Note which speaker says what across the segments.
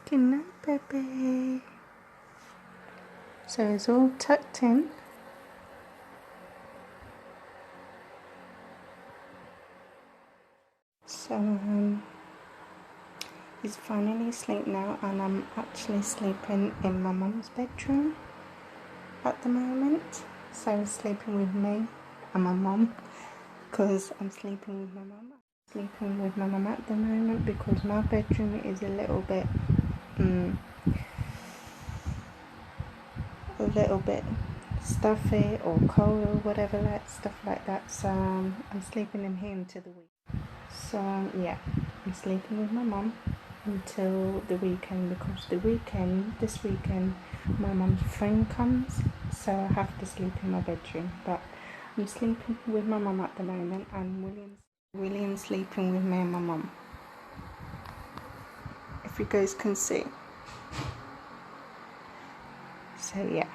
Speaker 1: Good night, baby. So it's all tucked in. So he's finally asleep now, and I'm actually sleeping in my mum's bedroom at the moment. So I'm sleeping with me and my mum, because I'm sleeping with my mum. Sleeping with my mum at the moment because my bedroom is a little bit stuffy or cold or whatever, like stuff like that. So I'm sleeping in here until the week. So yeah, I'm sleeping with my mum until the weekend, because this weekend my mum's friend comes, so I have to sleep in my bedroom. But I'm sleeping with my mum at the moment, and William's sleeping with me and my mum, if you guys can see. So yeah,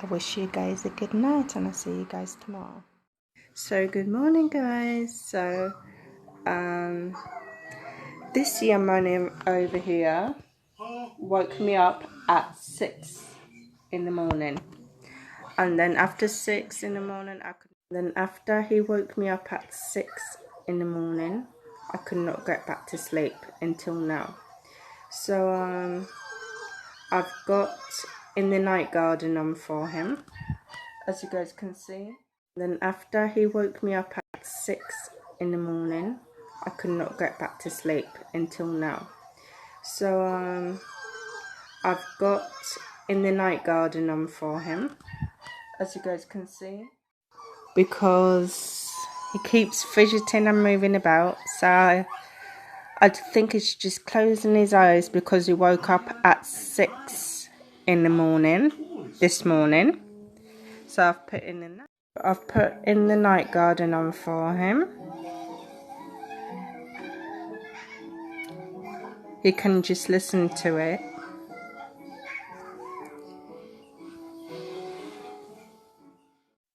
Speaker 1: I wish you guys a good night, and I'll see you guys tomorrow. So good morning, guys. So this young man over here woke me up at 6 in the morning, and then after 6 in the morning after he woke me up at 6 in the morning, I could not get back to sleep until now. So I've got in the night garden on for him, as you guys can see. Then after he woke me up at 6 in the morning, I could not get back to sleep until now. So I've got in the night garden on for him, as you guys can see, because he keeps fidgeting and moving about. So I think he's just closing his eyes because he woke up at 6 in the morning this morning. So I've put in the night garden on for him. You can just listen to it.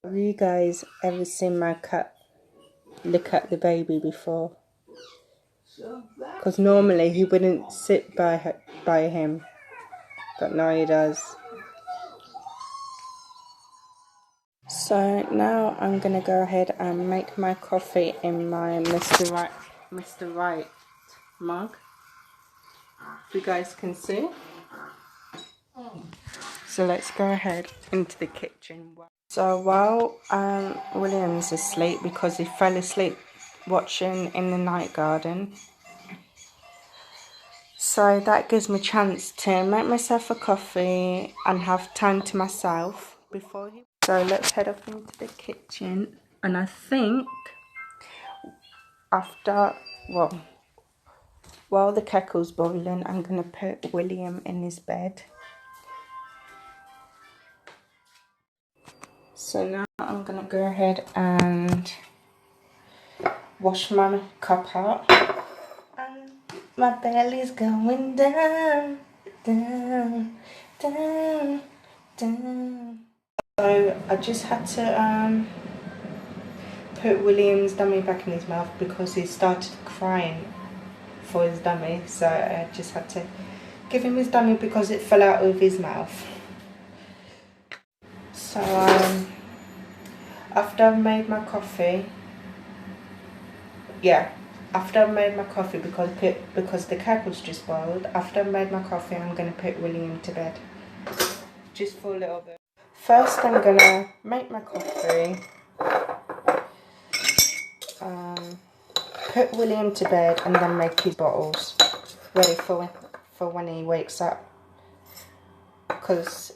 Speaker 1: Have you guys ever seen my cat look at the baby before? Because normally he wouldn't sit by him, but now he does. So now I'm gonna go ahead and make my coffee in my Mr. Right mug, if you guys can see. So let's go ahead into the kitchen. So while William's asleep, because he fell asleep watching in the night garden, so that gives me a chance to make myself a coffee and have time to myself before he... So let's head up into the kitchen, and I think after, well, while the kettle's boiling, I'm going to put William in his bed. So now I'm going to go ahead and wash my cup out. And my belly's going down, down, down, down. So I just had to put William's dummy back in his mouth because he started crying for his dummy. So I just had to give him his dummy because it fell out of his mouth. So after I've made my coffee, because the kettle's just boiled, after I've made my coffee, I'm going to put William to bed, just for a little bit. First I'm going to make my coffee, put William to bed, and then make his bottles ready for when he wakes up. Because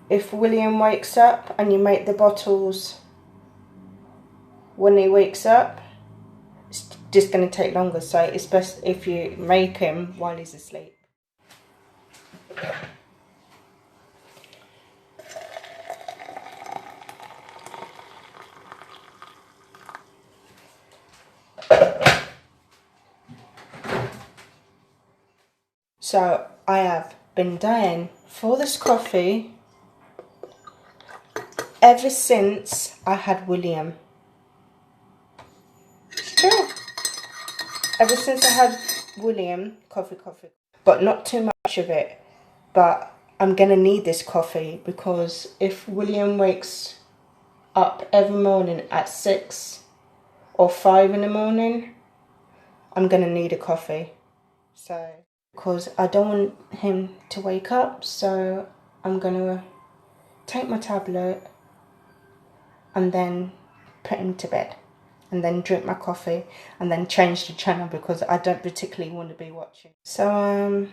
Speaker 1: if William wakes up and you make the bottles when he wakes up, it's just going to take longer. So it's best if you make him while he's asleep. So I have been dying for this coffee ever since I had William. ever since I had William, coffee, but not too much of it. But I'm gonna need this coffee because if William wakes up every morning at 6 or 5 in the morning, I'm gonna need a coffee. So, because I don't want him to wake up, so I'm gonna take my tablet and then put him to bed, and then drink my coffee, and then change the channel because I don't particularly want to be watching. So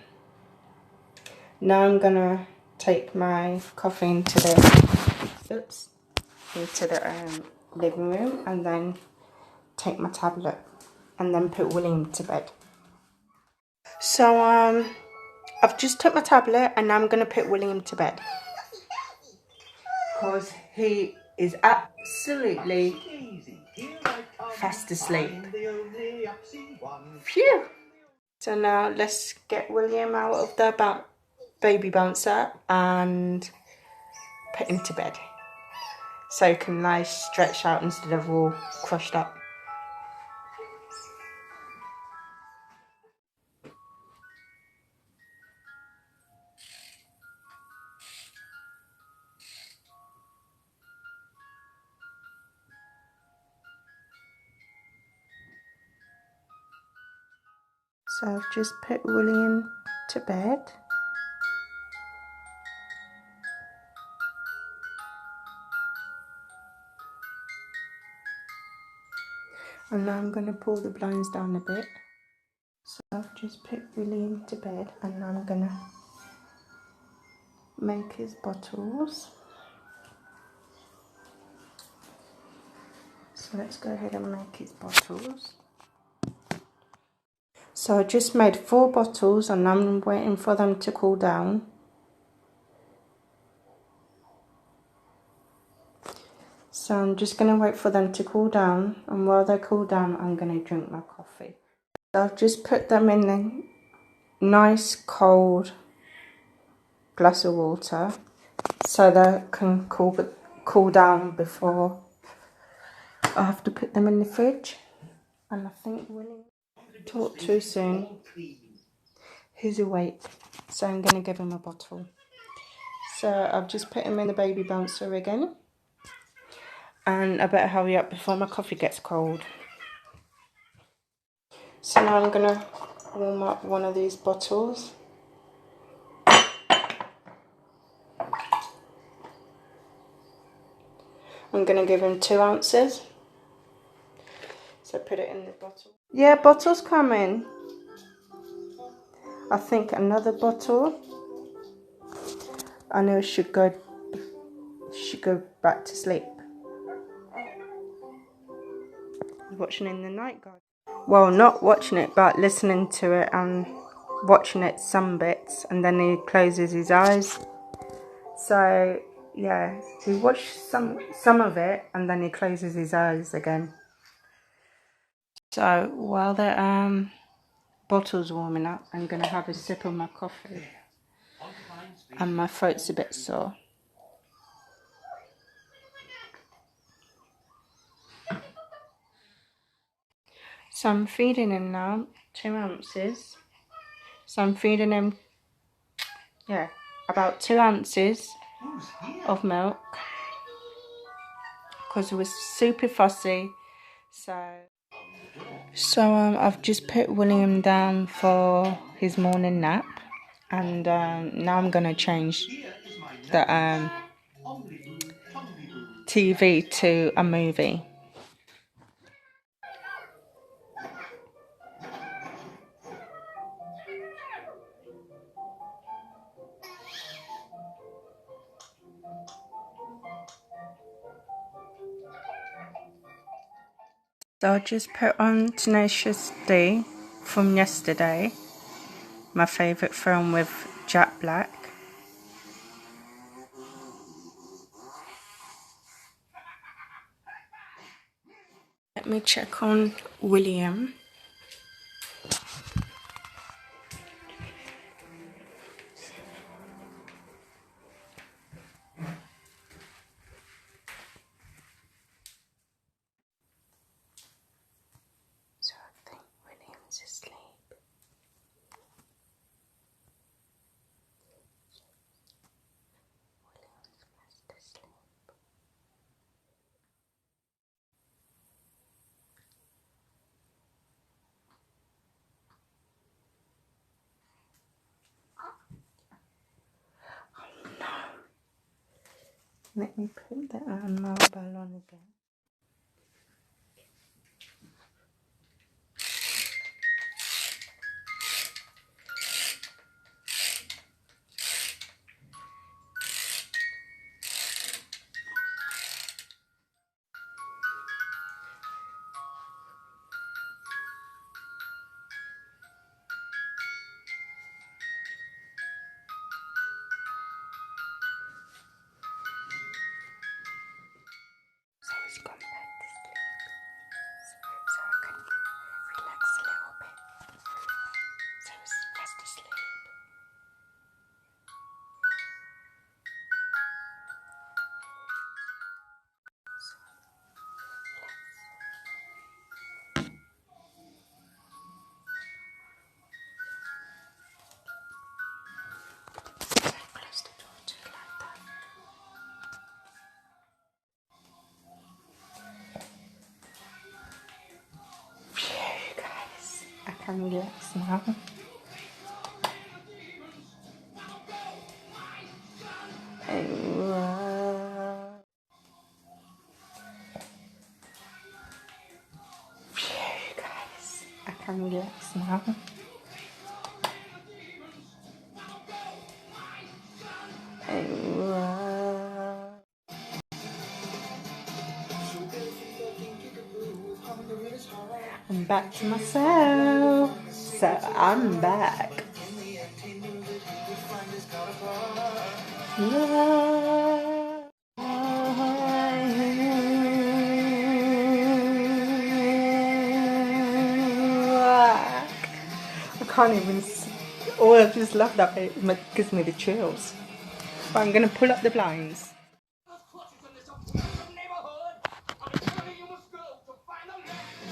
Speaker 1: now I'm gonna take my coffee into the living room, and then take my tablet, and then put William to bed. So I've just took my tablet, and now I'm gonna put William to bed because he is absolutely fast asleep. Phew! So now let's get William out of the baby bouncer and put him to bed so he can lie stretched out instead of all crushed up. So I've just put William to bed. And now I'm going to pull the blinds down a bit. So I've just put William to bed, and now I'm going to make his bottles. So let's go ahead and make his bottles. So I just made 4 bottles, and I'm waiting for them to cool down. So I'm just going to wait for them to cool down, and while they cool down, I'm going to drink my coffee. So I've just put them in a nice cold glass of water so they can cool down before I have to put them in the fridge. And I think William talked too soon. He's awake, so I'm going to give him a bottle. So I've just put him in the baby bouncer again. And I better hurry up before my coffee gets cold. So now I'm going to warm up one of these bottles. I'm going to give him 2 ounces. So put it in the bottle. Yeah, bottles come in. I think another bottle. I know should go back to sleep. Watching in the night guard. Well, not watching it, but listening to it and watching it some bits, and then he closes his eyes. So yeah, we watched some of it, and then he closes his eyes again. So while the bottle's warming up, I'm gonna have a sip of my coffee, and my throat's a bit sore. So I'm feeding him now 2 ounces. So I'm feeding him, yeah, about 2 ounces of milk because he was super fussy. So I've just put William down for his morning nap, and now I'm gonna change the TV to a movie. So I just put on Tenacious D from yesterday, my favourite film with Jack Black. Let me check on William. So I think William's Let me put the mobile on again. So he's gone back to sleep. So I can relax a little bit. So he's fast asleep. So close the door to it like that. Phew, guys. I can relax now. Phew, guys. I can relax now. I'm back to myself. So I'm back. I can't even see. Oh, I just love that bit. It gives me the chills. But I'm going to pull up the blinds.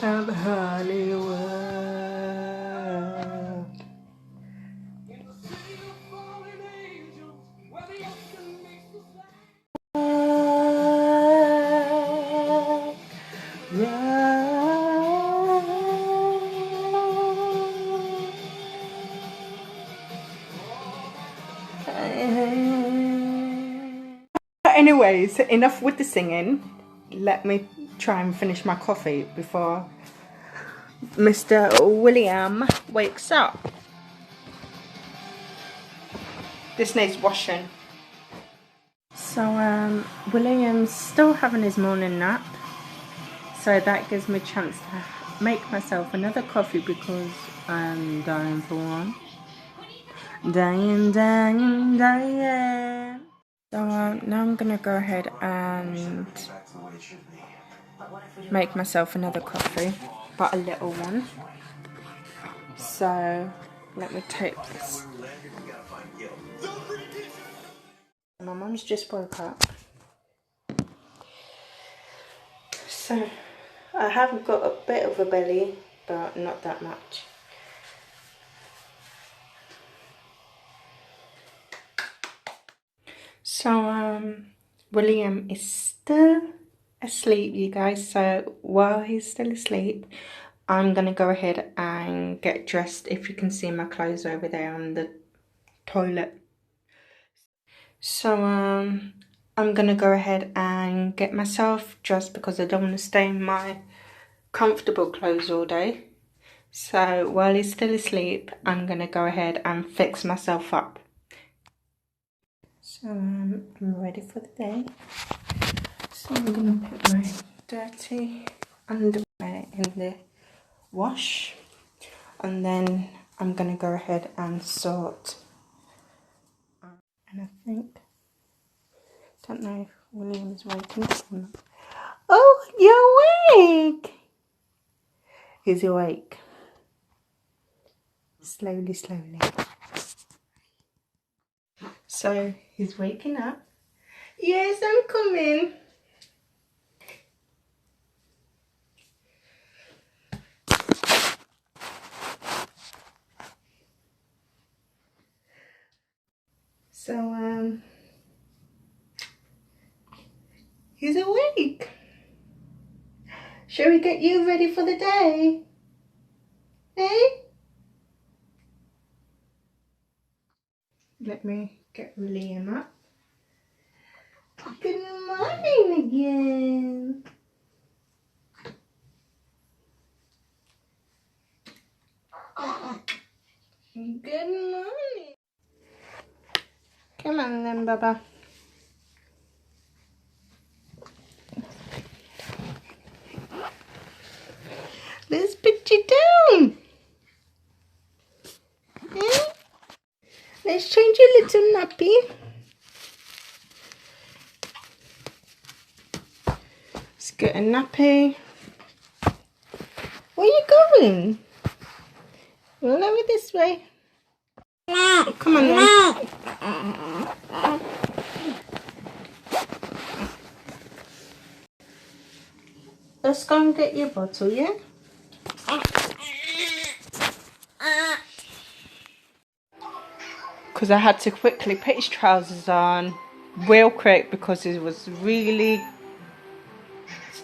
Speaker 1: Of Hollywood. Anyways, enough with the singing. Let me try and finish my coffee before Mr. William wakes up. This needs washing. So William's still having his morning nap, so that gives me a chance to make myself another coffee because I'm dying for one. Dying. So now I'm gonna go ahead and make myself another coffee, but a little one. So let me take this. My mum's just woke up, so I have got a bit of a belly, but not that much. So William is still asleep, you guys. So while he's still asleep, I'm gonna go ahead and get dressed. If you can see my clothes over there on the toilet. So I'm gonna go ahead and get myself dressed because I don't want to stay in my comfortable clothes all day. So while he's still asleep, I'm gonna go ahead and fix myself up. So I'm ready for the day. So I'm gonna put my dirty underwear in the wash, and then I'm gonna go ahead and sort. And I don't know if William's waking up or not. Oh, you're awake! He's awake. Slowly. So he's waking up. Yes, I'm coming. So he's awake. Shall we get you ready for the day? Hey? Let me get William up. Good morning again. Good morning. Come on then, Baba. Let's put you down. Yeah? Let's change your little nappy. Let's get a nappy. Where are you going? All over this way. Come on then. Let's go and get your bottle, yeah? Because I had to quickly put his trousers on real quick because he was really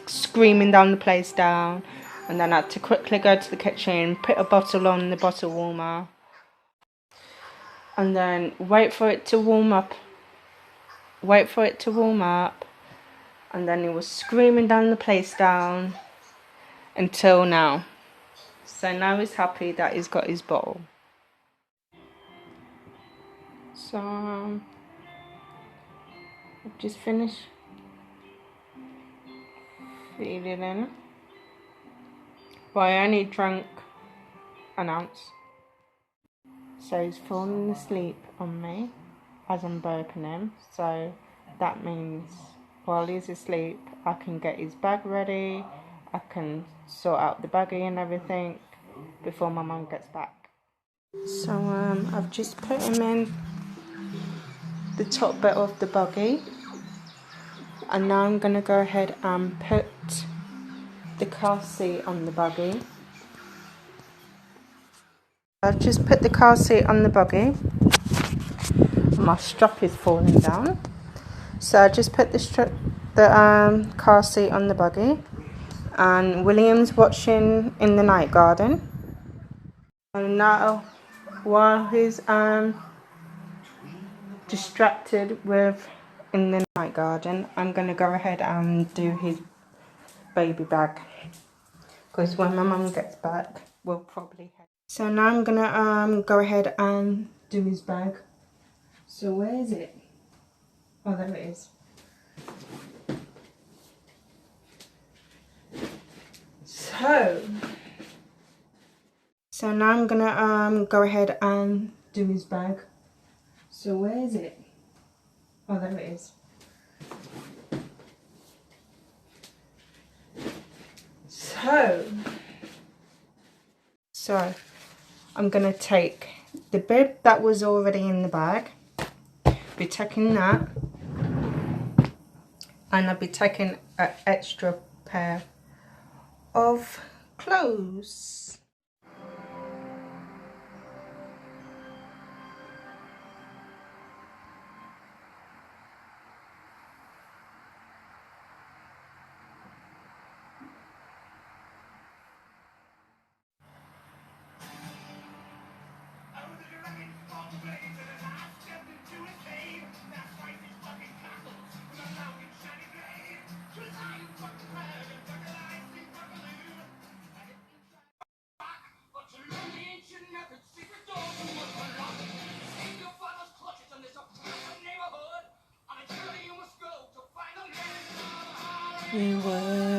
Speaker 1: screaming down the place down. And then I had to quickly go to the kitchen, put a bottle on the bottle warmer. And then wait for it to warm up. Wait for it to warm up. And then he was screaming down the place down until now. So now he's happy that he's got his bottle. So I've just finished feeding him. But I only drank an ounce. So he's falling asleep on me as I'm burping him. So that means while he's asleep, I can get his bag ready. I can sort out the baggie and everything before my mum gets back. So I've just put him in the top bit of the buggy. And now I'm going to go ahead and put the car seat on the buggy. I've just put the car seat on the buggy. My strap is falling down. So I just put the car seat on the buggy. And William's watching in the night garden. And now, while he's distracted with in the night garden, I'm going to go ahead and do his baby bag. Because when my mum gets back, we'll probably head. So now I'm going to go ahead and do his bag. So where is it? Oh, there it is. So now I'm going to go ahead and do his bag. So where is it? Oh, there it is. So I'm going to take the bib that was already in the bag, be taking that, and I'll be taking an extra pair of clothes. You were.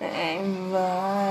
Speaker 1: And rock.